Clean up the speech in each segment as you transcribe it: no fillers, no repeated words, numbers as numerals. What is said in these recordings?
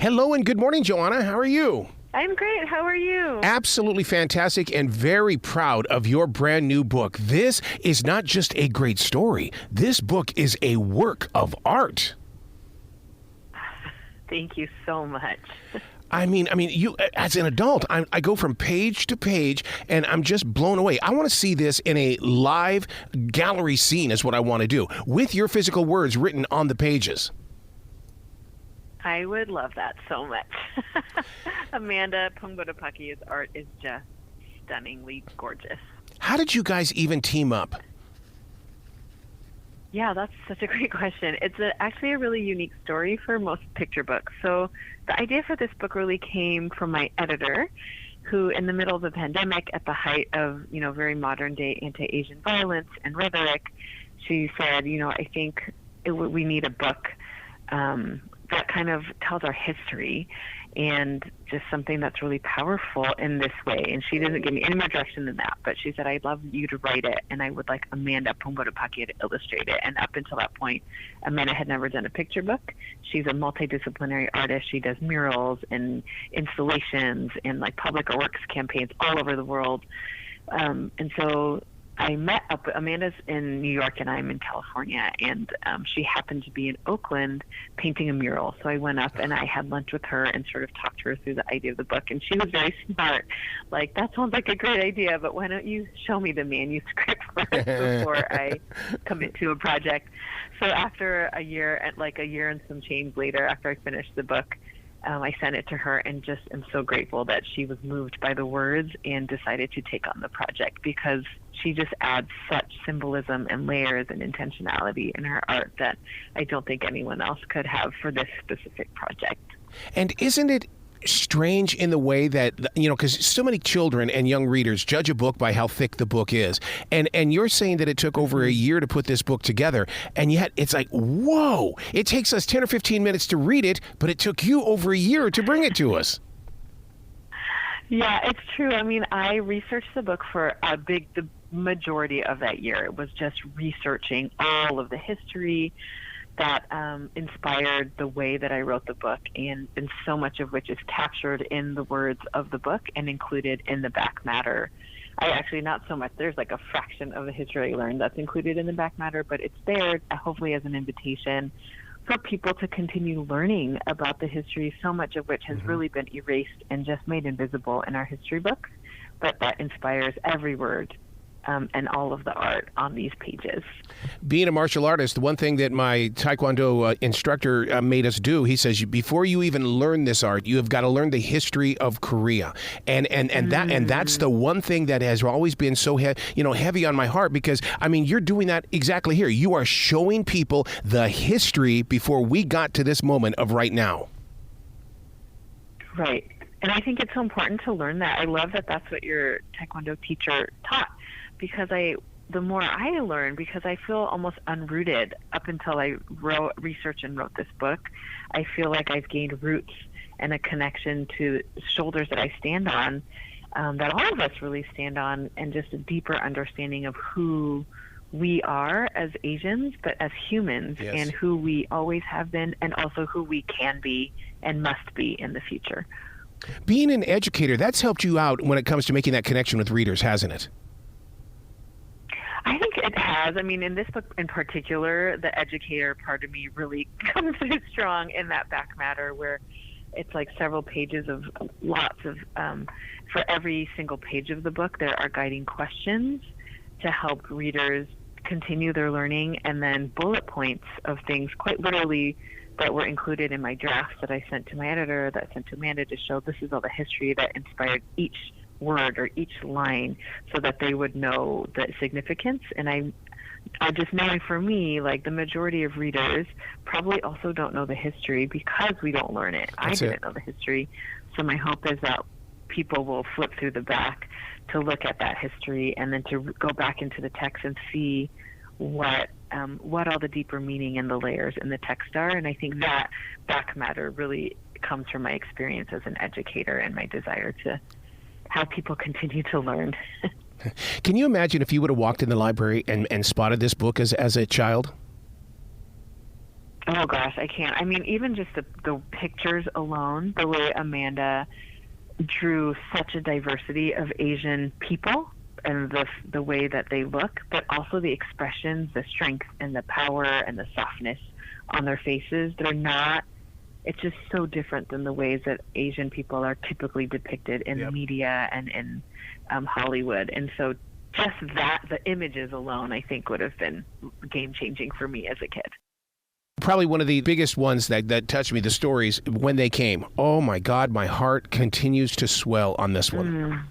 Hello and good morning, Joanna. How are you? I'm great. How are you? Absolutely fantastic and very proud of your brand new book. This is not just a great story. This book is a work of art. Thank you so much. I mean, you as an adult, I go from page to page, and I'm just blown away. I want to see this in a live gallery scene is what I want to do, with your physical words written on the pages. I would love that so much. Amanda Phingbodhipakkiya's art is just stunningly gorgeous. How did you guys even team up? Yeah, that's such a great question. It's actually a really unique story for most picture books. So the idea for this book really came from my editor, who in the middle of the pandemic, at the height of, very modern day anti-Asian violence and rhetoric, she said, I think we need a book that kind of tells our history and just something that's really powerful in this way. And she didn't give me any more direction than that, but she said, I'd love you to write it, and I would like Amanda Phingbodhipakkiya to illustrate it. And up until that point, Amanda had never done a picture book. She's a multidisciplinary artist. She does murals and installations and public works campaigns all over the world. And so I met up. Amanda's in New York and I'm in California, and she happened to be in Oakland painting a mural. So I went up and I had lunch with her and sort of talked to her through the idea of the book. And she was very smart. That sounds like a great idea, but why don't you show me the manuscript first before I commit to a project? So after a year and some change later, after I finished the book, I sent it to her and just am so grateful that she was moved by the words and decided to take on the project, because she just adds such symbolism and layers and intentionality in her art that I don't think anyone else could have for this specific project. And isn't it strange in the way that, because so many children and young readers judge a book by how thick the book is. And you're saying that it took over a year to put this book together, and yet it's like, whoa, it takes us 10 or 15 minutes to read it, but it took you over a year to bring it to us. Yeah, it's true. I researched the book for the majority of that year. It was just researching all of the history that inspired the way that I wrote the book, and so much of which is captured in the words of the book and included in the back matter. Not so much. There's a fraction of the history I learned that's included in the back matter, but it's there hopefully as an invitation for people to continue learning about the history, so much of which has really been erased and just made invisible in our history books, but that inspires every word and all of the art on these pages. Being a martial artist, the one thing that my Taekwondo instructor made us do, he says, before you even learn this art, you have got to learn the history of Korea, and that's the one thing that has always been so heavy on my heart, because you're doing that exactly here. You are showing people the history before we got to this moment of right now. Right. And I think it's so important to learn that. I love that that's what your Taekwondo teacher taught, because the more I learn, because I feel almost unrooted up until I researched and wrote this book, I feel like I've gained roots and a connection to shoulders that I stand on, that all of us really stand on, and just a deeper understanding of who we are as Asians, but as humans, yes, and who we always have been, and also who we can be and must be in the future. Being an educator, that's helped you out when it comes to making that connection with readers, hasn't it? I think it has. In this book in particular, the educator part of me really comes through strong in that back matter, where it's several pages of lots of, for every single page of the book, there are guiding questions to help readers continue their learning, and then bullet points of things quite literally that were included in my drafts that I sent to my editor, that I sent to Amanda, to show this is all the history that inspired each word or each line, so that they would know the significance. And I just knowing for me, the majority of readers probably also don't know the history because we don't learn it. I didn't know the history. So my hope is that people will flip through the back to look at that history, and then to go back into the text and see what all the deeper meaning and the layers in the text are. And I think that back matter really comes from my experience as an educator and my desire to have people continue to learn. Can you imagine if you would have walked in the library and spotted this book as a child? Oh gosh, I can't. I mean, even just the pictures alone, the way Amanda drew such a diversity of Asian people and the way that they look, but also the expressions, the strength and the power and the softness on their faces. They're not, it's just so different than the ways that Asian people are typically depicted in the media and in Hollywood. And so just that, the images alone, I think would have been game-changing for me as a kid. Probably one of the biggest ones that touched me, the stories, when they came. Oh, my God, my heart continues to swell on this one.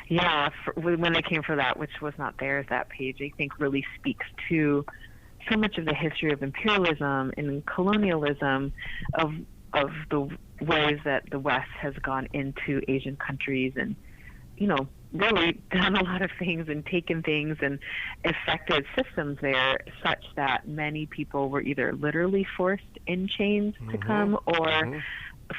Yeah, when they came for that, which was not theirs, that page, I think really speaks to so much of the history of imperialism and colonialism, of the ways that the West has gone into Asian countries and, you know, really done a lot of things and taken things and affected systems there such that many people were either literally forced in chains to come or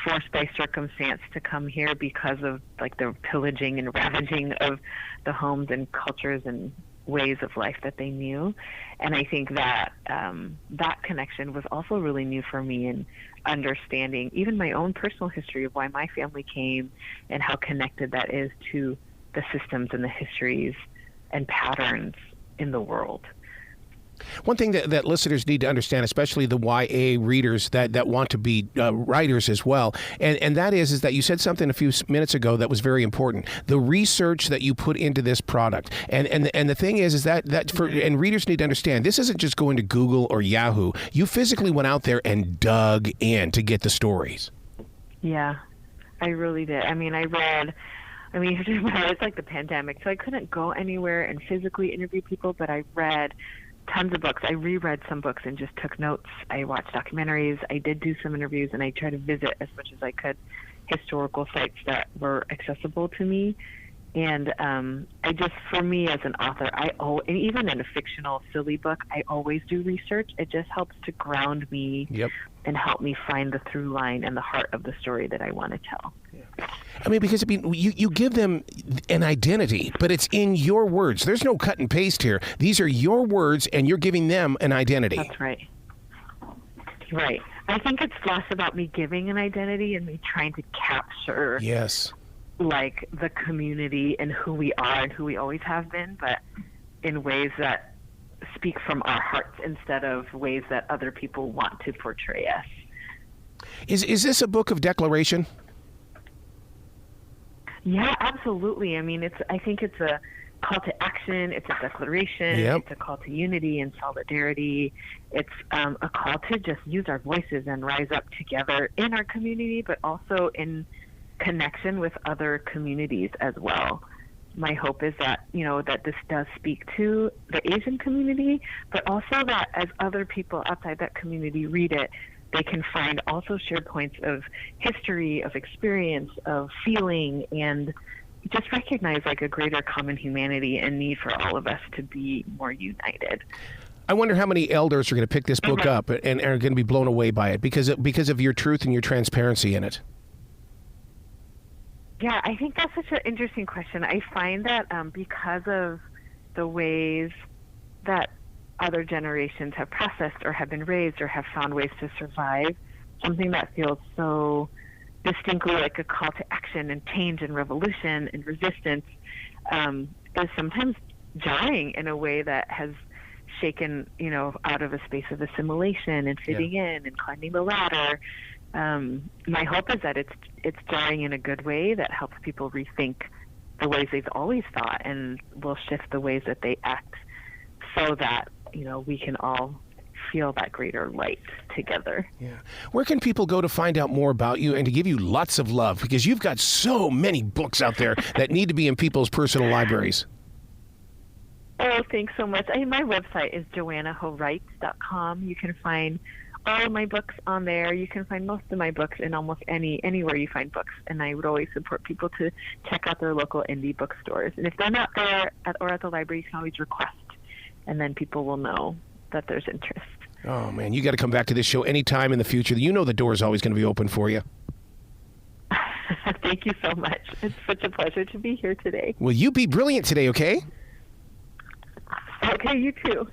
forced by circumstance to come here because of like the pillaging and ravaging of the homes and cultures and ways of life that they knew. And I think that that connection was also really new for me in understanding even my own personal history of why my family came and how connected that is to the systems and the histories and patterns in the world. One thing that listeners need to understand, especially the YA readers that want to be writers as well, and that is that you said something a few minutes ago that was very important. The research that you put into this product, and the thing is that for, and readers need to understand, this isn't just going to Google or Yahoo. You physically went out there and dug in to get the stories. Yeah, I really did. I mean, it's like the pandemic, so I couldn't go anywhere and physically interview people, but I read tons of books. I reread some books and just took notes. I watched documentaries. I did do some interviews, and I tried to visit as much as I could historical sites that were accessible to me. And I just, for me as an author, and even in a fictional, silly book, I always do research. It just helps to ground me and help me find the through line and the heart of the story that I want to tell. I mean, because you give them an identity, but it's in your words. There's no cut and paste here. These are your words, and you're giving them an identity. That's right. Right. I think it's less about me giving an identity and me trying to capture like the community and who we are and who we always have been, but in ways that speak from our hearts instead of ways that other people want to portray us. Is this a book of declaration? Yeah, absolutely. I mean, I think it's a call to action. It's a declaration. It's a call to unity and solidarity. It's a call to just use our voices and rise up together in our community, but also in connection with other communities as well. My hope is that, that this does speak to the Asian community, but also that as other people outside that community read it, they can find also shared points of history, of experience, of feeling, and just recognize like a greater common humanity and need for all of us to be more united. I wonder how many elders are going to pick this book up and are going to be blown away by it because of your truth and your transparency in it. Yeah, I think that's such an interesting question. I find that because of the ways that other generations have processed or have been raised or have found ways to survive, something that feels so distinctly like a call to action and change and revolution and resistance is sometimes jarring in a way that has shaken, out of a space of assimilation and fitting in and climbing the ladder. My hope is that it's jarring in a good way that helps people rethink the ways they've always thought and will shift the ways that they act so that, we can all feel that greater light together. Yeah. Where can people go to find out more about you and to give you lots of love? Because you've got so many books out there that need to be in people's personal libraries. Oh, thanks so much. My website is joannahowrites.com. You can find all of my books on there. You can find most of my books in almost anywhere you find books. And I would always support people to check out their local indie bookstores. And if they're not there or at the library, you can always request. And then people will know that there's interest. Oh, man, you got to come back to this show anytime in the future. You know the door is always going to be open for you. Thank you so much. It's such a pleasure to be here today. Well, you be brilliant today, okay? Okay, you too.